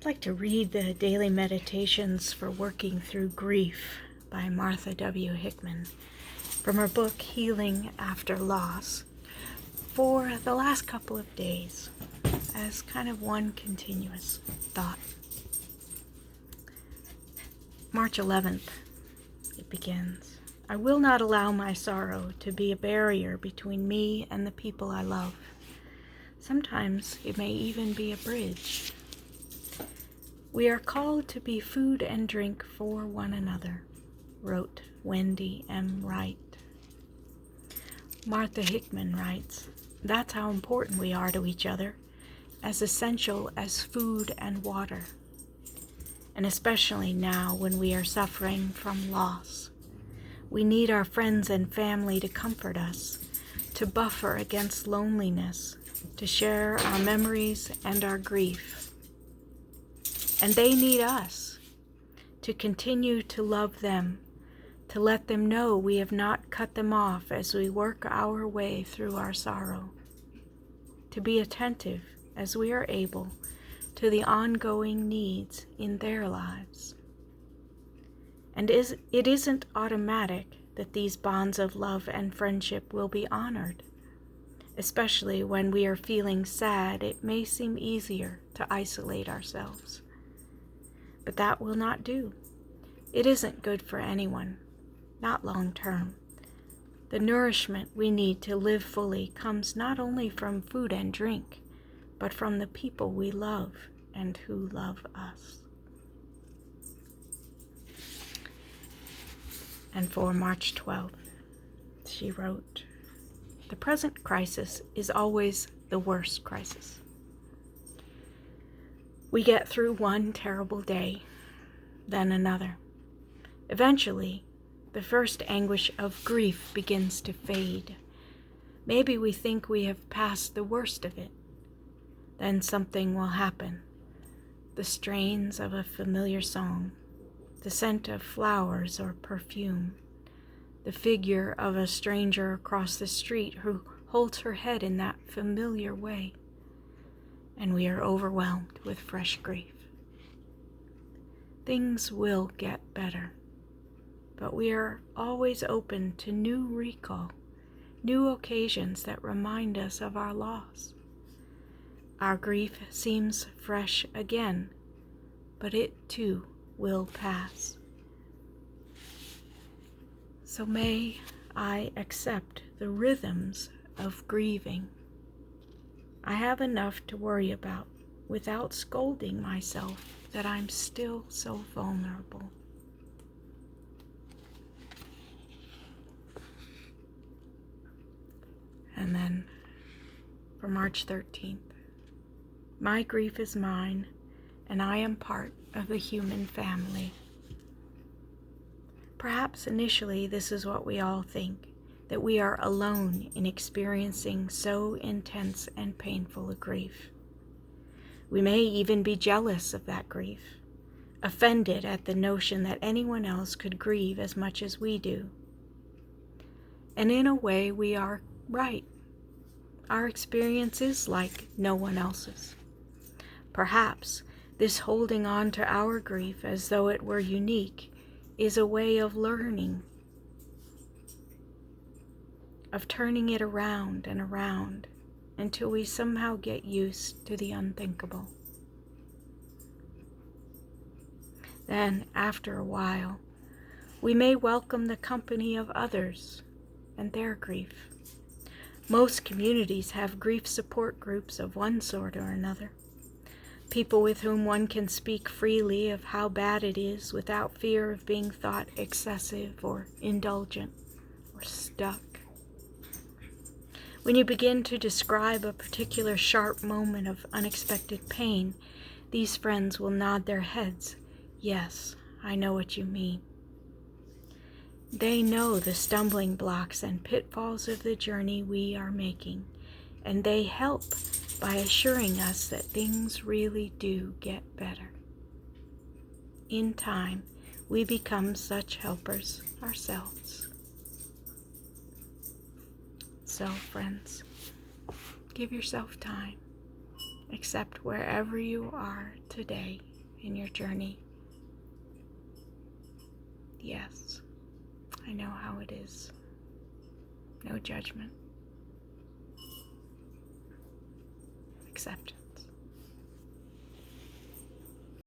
I'd like to read the Daily Meditations for Working Through Grief by Martha W. Hickman from her book Healing After Loss for the last couple of days as kind of one continuous thought. March 11th, it begins. I will not allow my sorrow to be a barrier between me and the people I love. Sometimes it may even be a bridge. We are called to be food and drink for one another, wrote Wendy M. Wright. Martha Hickman writes, that's how important we are to each other, as essential as food and water, and especially now when we are suffering from loss. We need our friends and family to comfort us, to buffer against loneliness, to share our memories and our grief. And they need us to continue to love them, to let them know we have not cut them off as we work our way through our sorrow, to be attentive as we are able to the ongoing needs in their lives. And it isn't automatic that these bonds of love and friendship will be honored. Especially when we are feeling sad, it may seem easier to isolate ourselves. But that will not do. It isn't good for anyone, not long term. The nourishment we need to live fully comes not only from food and drink, but from the people we love and who love us. And for March 12th, she wrote, the present crisis is always the worst crisis. We get through one terrible day, then another. Eventually, the first anguish of grief begins to fade. Maybe we think we have passed the worst of it. Then something will happen. The strains of a familiar song, the scent of flowers or perfume, the figure of a stranger across the street who holds her head in that familiar way. And we are overwhelmed with fresh grief. Things will get better, but we are always open to new recall, new occasions that remind us of our loss. Our grief seems fresh again, but it too will pass. So may I accept the rhythms of grieving. I have enough to worry about without scolding myself that I'm still so vulnerable. And then for March 13th, my grief is mine, and I am part of the human family. Perhaps initially this is what we all think, that we are alone in experiencing so intense and painful a grief. We may even be jealous of that grief, offended at the notion that anyone else could grieve as much as we do. And in a way, we are right. Our experience is like no one else's. Perhaps this holding on to our grief as though it were unique is a way of learning, of turning it around and around until we somehow get used to the unthinkable. Then, after a while, we may welcome the company of others and their grief. Most communities have grief support groups of one sort or another. People with whom one can speak freely of how bad it is without fear of being thought excessive or indulgent or stuck. When you begin to describe a particular sharp moment of unexpected pain, these friends will nod their heads. Yes, I know what you mean. They know the stumbling blocks and pitfalls of the journey we are making, and they help by assuring us that things really do get better. In time, we become such helpers ourselves. So, friends, give yourself time. Accept wherever you are today in your journey. Yes, I know how it is. No judgment. Acceptance.